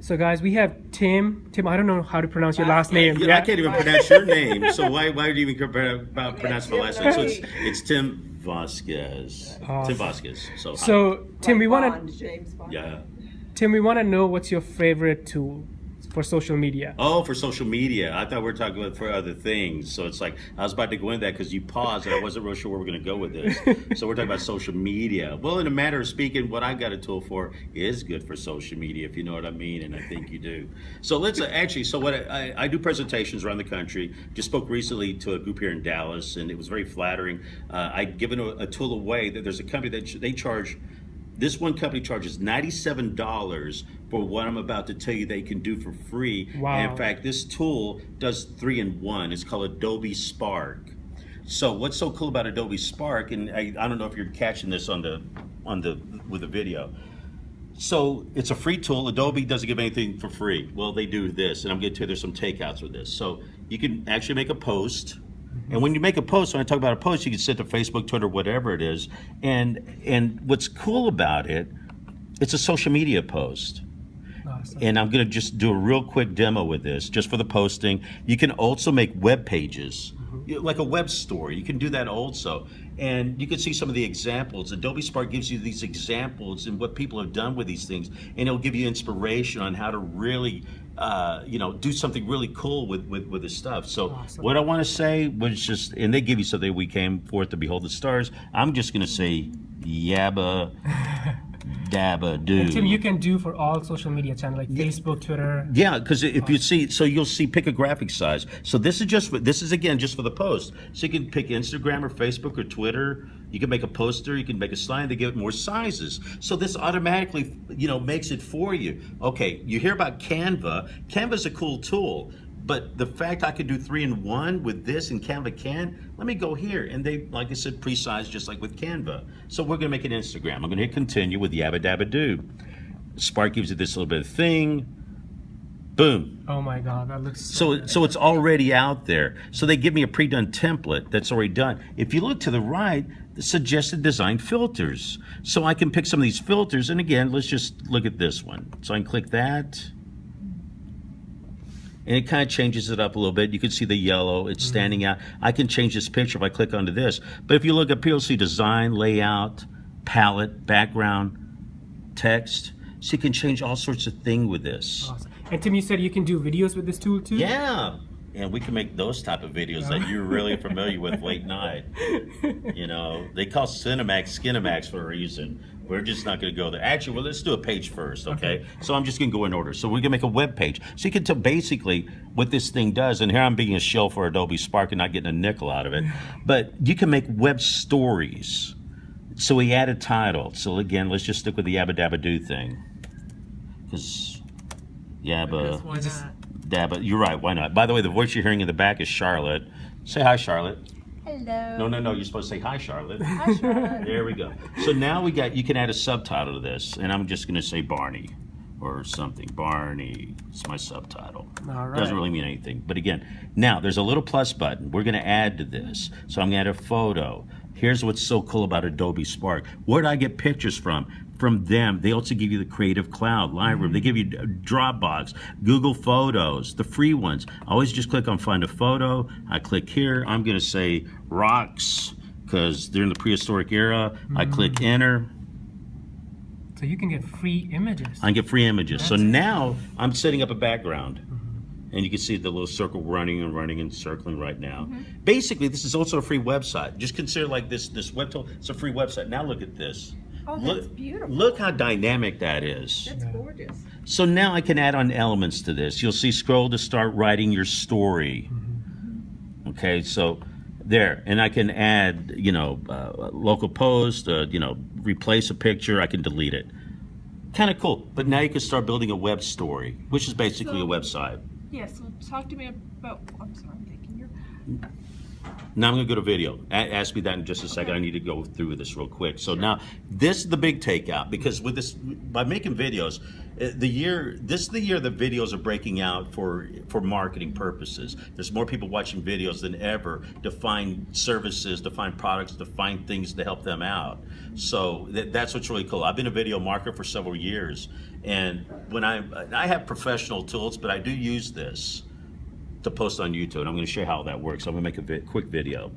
So guys, we have Tim. Tim, I don't know how to pronounce your last name. I can't even pronounce your name. So why do you even pronounce my last name? So it's Tim Vasquez. Awesome. Tim Vasquez. So Tim, we want to. James Bond. Yeah. Tim, we want to know what's your favorite tool for social media. Oh, for social media. I thought we were talking about for other things. So it's like, I was about to go into that because you paused and I wasn't real sure where we're going to go with this. So we're talking about social media. Well, in a matter of speaking, what I got a tool for is good for social media, if you know what I mean, and I think you do. So let's actually, so what I do presentations around the country. Just spoke recently to a group here in Dallas, and it was very flattering. I'd given a tool away. That there's a company that they charge. This one company charges $97 for what I'm about to tell you they can do for free. Wow. And in fact, this tool does 3-in-1. It's called Adobe Spark. So what's so cool about Adobe Spark, and I don't know if you're catching this with the video. So it's a free tool. Adobe doesn't give anything for free. Well, they do this, and I'm going to tell you there's some takeouts with this. So you can actually make a post. And when you make a post, when I talk about a post, you can send to Facebook, Twitter, whatever it is. And what's cool about it, it's a social media post. Awesome. And I'm going to just do a real quick demo with this, just for the posting. You can also make web pages, like a web story. You can do that also. And you can see some of the examples. Adobe Spark gives you these examples and what people have done with these things. And it'll give you inspiration on how to really do something really cool with this stuff. So awesome. What I want to say was just, and they give you something, we came forth to behold the stars. I'm just going to say yabba dabba do. And Tim, you can do for all social media channels like Facebook, Twitter. Yeah, because if you see, so you'll see pick a graphic size. So this is again just for the post. So you can pick Instagram or Facebook or Twitter. You can make a poster. You can make a slide. They give it more sizes. So this automatically, makes it for you. Okay, you hear about Canva. Canva's a cool tool. But the fact I could do 3-in-1 with this and Canva can, let me go here. And they, like I said, pre-size just like with Canva. So we're gonna make an Instagram. I'm gonna hit continue with Yabba Dabba Doo. Spark gives you this little bit of thing. Boom. Oh my God, that looks so it's already out there. So they give me a pre-done template that's already done. If you look to the right, the suggested design filters. So I can pick some of these filters. And again, let's just look at this one. So I can click that. And it kind of changes it up a little bit. You can see the yellow, it's standing out. I can change this picture if I click onto this. But if you look up here, you'll see design, layout, palette, background, text. So you can change all sorts of things with this. Awesome. And Tim, you said you can do videos with this tool too? Yeah. And we can make those type of videos that you're really familiar with late night. They call Cinemax Skinemax for a reason. We're just not going to go there. Actually, well, let's do a page first, okay? So I'm just going to go in order. So we're going to make a web page. So you can tell basically what this thing does. And here I'm being a shill for Adobe Spark and not getting a nickel out of it. But you can make web stories. So we add a title. So again, let's just stick with the Yabba Dabba Doo thing. Because Yabba Dabba, you're right, why not? By the way, the voice you're hearing in the back is Charlotte. Say hi, Charlotte. Hello. No, you're supposed to say hi, Charlotte. Hi, Charlotte. There we go. So now you can add a subtitle to this, and I'm just going to say Barney or something. Barney, it's my subtitle. All right. Doesn't really mean anything. But again, now there's a little plus button. We're going to add to this. So I'm going to add a photo. Here's what's so cool about Adobe Spark. Where do I get pictures from? From them. They also give you the Creative Cloud, Lightroom. They give you Dropbox, Google Photos, the free ones. I always just click on Find a Photo. I click here. I'm going to say rocks because they're in the prehistoric era. I click Enter. So you can get free images. I can get free images. So now I'm setting up a background. And you can see the little circle running and circling right now. Basically, this is also a free website. Just consider like this web tool. It's a free website. Now look at this. Oh, that's beautiful. Look how dynamic that is. That's gorgeous. So now I can add on elements to this. You'll see scroll to start writing your story. Okay, so there. And I can add, local post, replace a picture. I can delete it. Kind of cool. But now you can start building a web story, which is basically a website. Yeah, so talk to me about, I'm sorry, I'm thinking Now I'm going to go to video. Ask me that in just a second. I need to go through this real quick. So now this is the big takeout, because with this, by making videos, this is the year that videos are breaking out for marketing purposes. There's more people watching videos than ever to find services, to find products, to find things to help them out. So that's what's really cool. I've been a video marketer for several years, and when I have professional tools, but I do use this to post on YouTube, and I'm going to show you how that works. I'm going to make a quick video.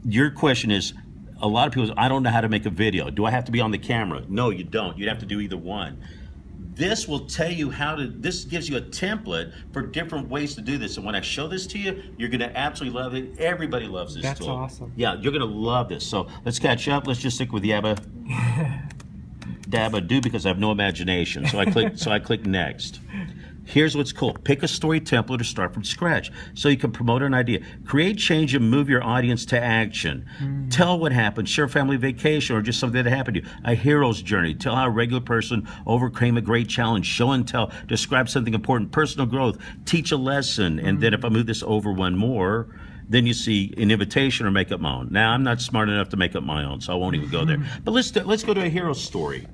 Your question is, a lot of people say, I don't know how to make a video. Do I have to be on the camera? No, you don't. You'd have to do either one. This will tell you how to, this gives you a template for different ways to do this. And when I show this to you, you're going to absolutely love it. Everybody loves this tool. That's awesome. Yeah, you're going to love this. So let's catch up. Let's just stick with Yabba Dabba Do, because I have no imagination. So I click next. Here's what's cool. Pick a story template or start from scratch so you can promote an idea. Create change and move your audience to action. Tell what happened. Share a family vacation or just something that happened to you. A hero's journey. Tell how a regular person overcame a great challenge. Show and tell. Describe something important. Personal growth. Teach a lesson. And then if I move this over one more, then you see an invitation or make up my own. Now, I'm not smart enough to make up my own, so I won't even go there. But let's go to a hero story.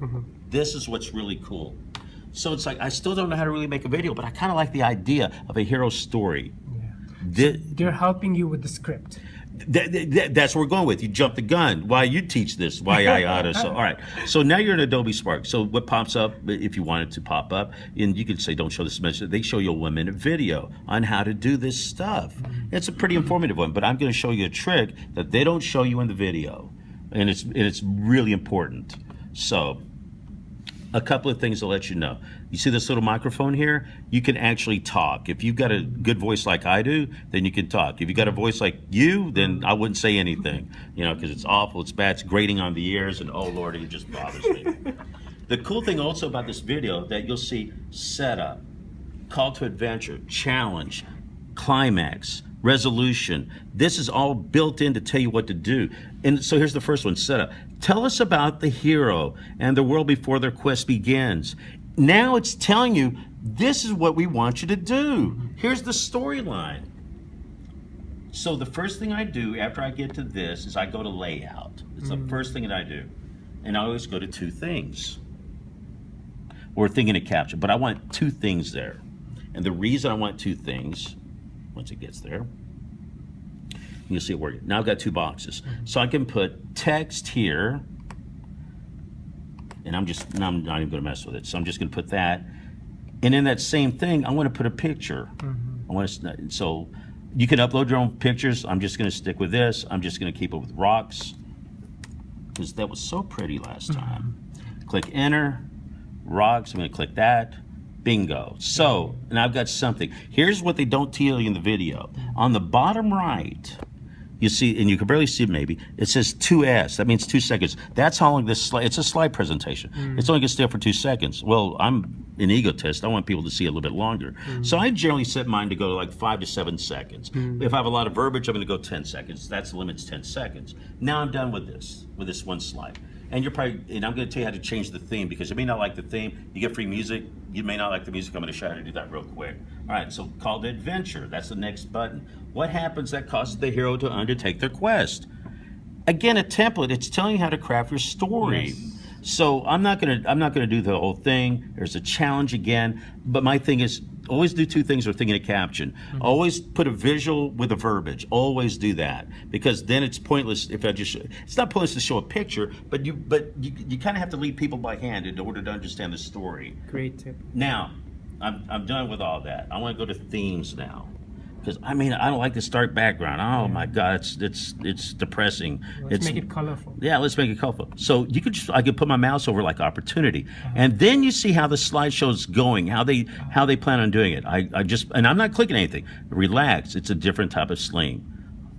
This is what's really cool. So it's like, I still don't know how to really make a video, but I kind of like the idea of a hero story. Yeah. They're helping you with the script. That's what we're going with. You jump the gun. Why you teach this? Why I oughta. So, all right. So now you're in Adobe Spark. So what pops up, if you want it to pop up, and you could say, don't show this message. They show you a 1-minute video on how to do this stuff. It's a pretty informative one, but I'm going to show you a trick that they don't show you in the video. And it's really important. So a couple of things to let you know. You see this little microphone here? You can actually talk. If you've got a good voice like I do, then you can talk. If you've got a voice like you, then I wouldn't say anything, because it's awful, it's bad, it's grating on the ears, and oh Lord, it just bothers me. The cool thing also about this video that you'll see setup, call to adventure, challenge, climax, resolution. This is all built in to tell you what to do. And so here's the first one, setup. Tell us about the hero and the world before their quest begins. Now it's telling you, this is what we want you to do. Here's the storyline. So the first thing I do after I get to this is I go to layout. It's the first thing that I do. And I always go to 2 things. Or thinking a capture, but I want 2 things there. And the reason I want 2 things, once it gets there, you'll see it working. Now I've got 2 boxes. So I can put text here, and I'm not even gonna mess with it. So I'm just gonna put that. And in that same thing, I wanna put a picture. So you can upload your own pictures. I'm just gonna stick with this. I'm just gonna keep it with rocks, because that was so pretty last time. Click enter, rocks, I'm gonna click that. Bingo. So, and I've got something. Here's what they don't tell you in the video. On the bottom right, you see, and you can barely see it maybe, it says 2S. That means 2 seconds. That's how long this slide, it's a slide presentation. It's only gonna stay up for 2 seconds. Well, I'm an egotist. I want people to see it a little bit longer. So I generally set mine to go to like 5 to 7 seconds. If I have a lot of verbiage, I'm gonna go 10 seconds. That's the limit's 10 seconds. Now I'm done with this one slide. And I'm going to tell you how to change the theme, because you may not like the theme. You get free music. You may not like the music. I'm going to show you how to do that real quick. All right, so call to adventure. That's the next button. What happens that causes the hero to undertake their quest? Again, a template. It's telling you how to craft your story. Yes. So I'm not gonna do the whole thing. There's a challenge again, but my thing is always do 2 things or thinking a caption. Always put a visual with a verbiage. Always do that, because then it's pointless if I just. It's not pointless to show a picture, but you kind of have to lead people by hand in order to understand the story. Great tip. Now, I'm done with all that. I want to go to themes now. Because I don't like the stark background. Oh my God, it's depressing. Let's make it colorful. Yeah, let's make it colorful. So I could put my mouse over like opportunity, and then you see how the slideshow's going, how they plan on doing it. And I'm not clicking anything. Relax. It's a different type of sling.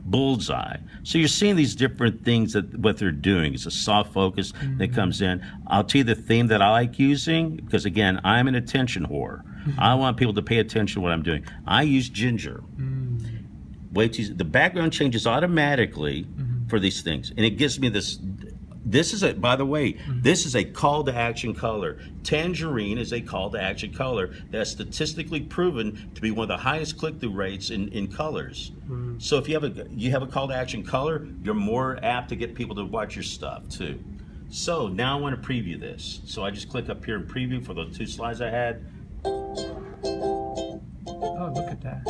Bullseye. So you're seeing these different things what they're doing. It's a soft focus that comes in. I'll tell you the theme that I like using, because again, I'm an attention whore. I want people to pay attention to what I'm doing. I use ginger. The background changes automatically for these things, and it gives me This is a, by the way, this is a call to action color. Tangerine is a call to action color that's statistically proven to be one of the highest click-through rates in colors. So if you have a call to action color, you're more apt to get people to watch your stuff too. So now I want to preview this. So I just click up here and preview for those 2 slides I had. Oh, look at that.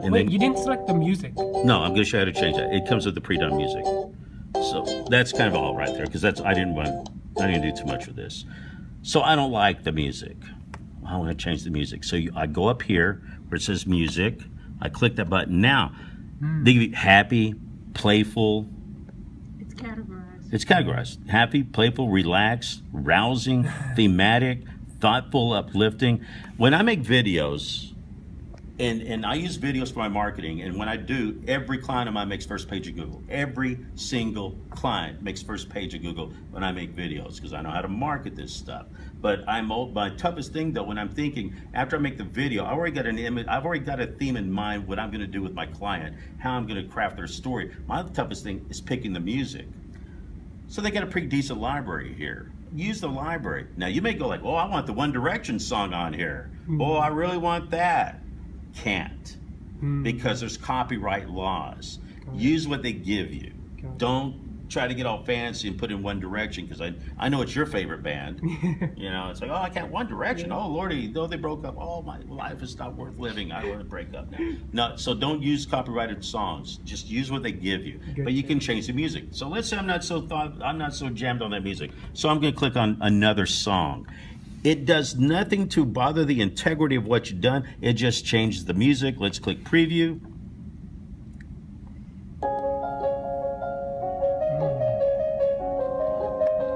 And Wait, then, you didn't select the music. no, I'm going to show you how to change that. It comes with the pre-done music. So that's kind of all right there, because I didn't do too much with this. So I don't like the music. I want to change the music. So I go up here where it says music. I click that button. Now, they give you happy, playful. It's categorized. It's categorized. Happy, playful, relaxed, rousing, thematic, thoughtful, uplifting. When I make videos, and I use videos for my marketing, and when I do, every client of mine makes first page of Google. Every single client makes first page of Google when I make videos, because I know how to market this stuff. But my toughest thing though, when I'm thinking, after I make the video, I've already got an image, I've already got a theme in mind, what I'm gonna do with my client, how I'm gonna craft their story. My toughest thing is picking the music. So they got a pretty decent library here. Use the library. Now you may go like, oh, I want the One Direction song on here. Oh, I really want that. Can't, because there's copyright laws. Use what they give you. Don't try to get all fancy and put in One Direction, because I know it's your favorite band. You know, it's like, oh, I can't One Direction. Oh, Lordy, though they broke up. Oh, my life is not worth living. I want to break up now. No, so don't use copyrighted songs. Just use what they give you. But you can change the music. So let's say I'm not so jammed on that music. So I'm going to click on another song. It does nothing to bother the integrity of what you've done. It just changes the music. Let's click preview.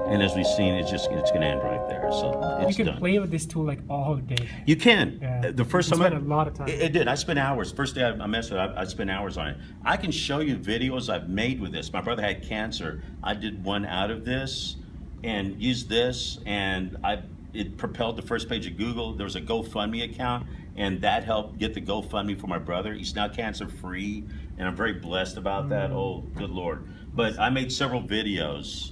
And as we've seen, it's going to end right there. So it's You can done. play with this tool like all day. You can. Yeah. The first You time spent a lot of time. It did. I spent hours. First day I messed with it, I spent hours on it. I can show you videos I've made with this. My brother had cancer. I did one out of this and used this, and it propelled the first page of Google. There was a GoFundMe account, and that helped get the GoFundMe for my brother. He's now cancer free, and I'm very blessed about that. Oh, good Lord. But I made several videos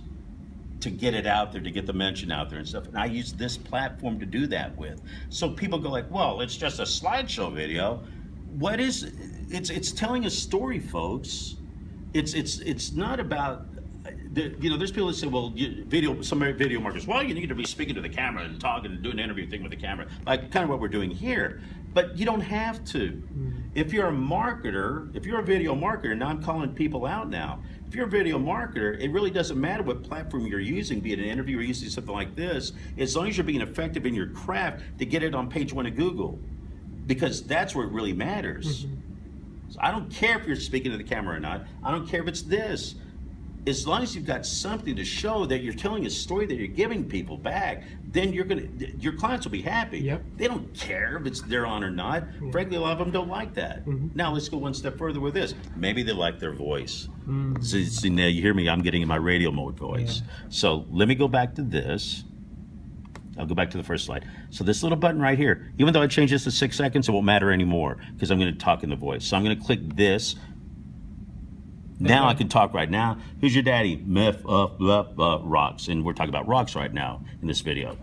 to get it out there, to get the mention out there and stuff. And I use this platform to do that with. So people go like, well, it's just a slideshow video. What is, it's telling a story, folks. It's not about, you know, there's people that say, well, some video marketers, well, you need to be speaking to the camera and talking and doing an interview thing with the camera, like kind of what we're doing here. But you don't have to. If you're a marketer, if you're a video marketer, now I'm calling people out now. If you're a video marketer, it really doesn't matter what platform you're using, be it an interview or using something like this, as long as you're being effective in your craft to get it on page 1 of Google, because that's where it really matters. So I don't care if you're speaking to the camera or not. I don't care if it's this. As long as you've got something to show that you're telling a story that you're giving people back, then your clients will be happy. Yep. They don't care if they're on or not. Frankly, a lot of them don't like that. Now let's go one step further with this. Maybe they like their voice. So now you hear me, I'm getting in my radio mode voice. So let me go back to this. I'll go back to the first slide. So this little button right here, even though I changed this to 6 seconds, it won't matter anymore because I'm going to talk in the voice. So I'm going to click this. Now I can talk right now. Who's your daddy? Meth, rocks. And we're talking about rocks right now in this video.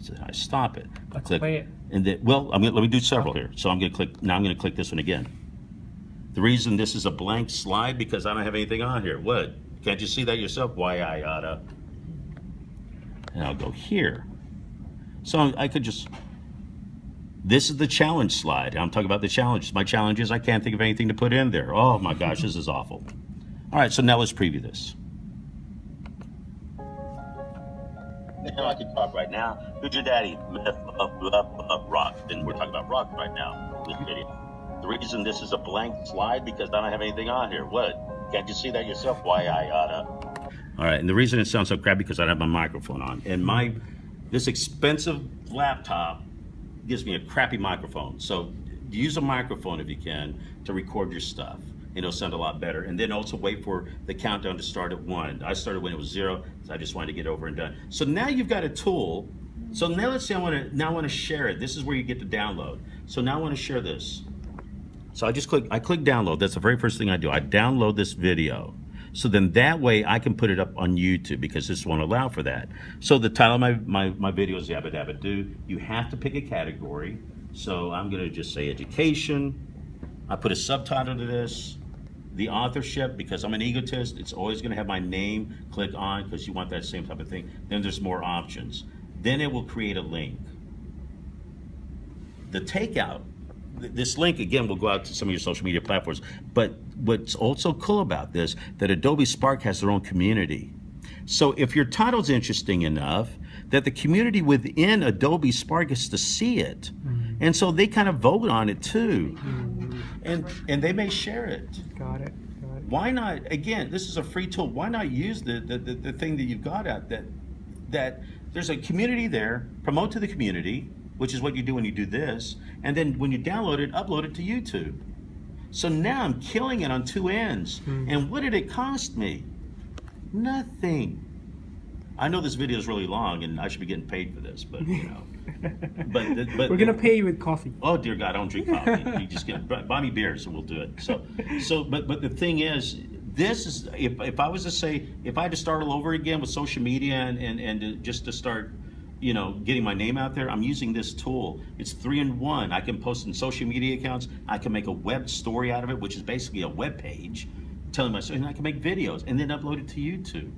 So I stop it. Let's click, play it. And then, well, let me do several here. So I'm going to click, now I'm going to click this one again. The reason this is a blank slide, because I don't have anything on here. What? Can't you see that yourself? Why I oughta. And I'll go here. So I could just, this is the challenge slide. I'm talking about the challenges. My challenge is I can't think of anything to put in there. Oh my gosh, this is awful. All right, so now let's preview this. Now I can talk right now. Who's your daddy? Rock. And we're talking about rock right now in this video. The reason this is a blank slide, because I don't have anything on here. What? Can't you see that yourself? Why I oughta. All right, and the reason it sounds so crappy because I don't have my microphone on. And this expensive laptop gives me a crappy microphone. So use a microphone if you can to record your stuff. It'll sound a lot better. And then also wait for the countdown to start at 1. I started when it was 0, so I just wanted to get over and done. So now you've got a tool. So now let's say I want to share it. This is where you get to download. So now I want to share this. So I click download. That's the very first thing I do. I download this video. So then that way I can put it up on YouTube because this won't allow for that. So the title of my video is Yabba Dabba Doo. You have to pick a category. So I'm going to just say education. I put a subtitle to this. The authorship, because I'm an egotist, it's always going to have my name. Click on because you want that same type of thing. Then there's more options. Then it will create a link. The takeout, this link again will go out to some of your social media platforms. But what's also cool about this, that Adobe Spark has their own community. So if your title's interesting enough, that the community within Adobe Spark gets to see it. And so they kind of vote on it too. And they may share it. Got it. Why not, again, this is a free tool. Why not use the thing that you've got at that there's a community there, promote to the community, which is what you do when you do this, and then when you download it, upload it to YouTube. So now I'm killing it on two ends. And what did it cost me? Nothing. I know this video is really long and I should be getting paid for this, but you know. But we're gonna pay you with coffee. Oh dear God, I don't drink coffee. You just buy me beers and we'll do it. But the thing is, this is if I was to say, if I had to start all over again with social media and just to start, you know, getting my name out there, I'm using this tool. It's 3-in-1. I can post in social media accounts. I can make a web story out of it, which is basically a web page telling my story, and I can make videos and then upload it to YouTube.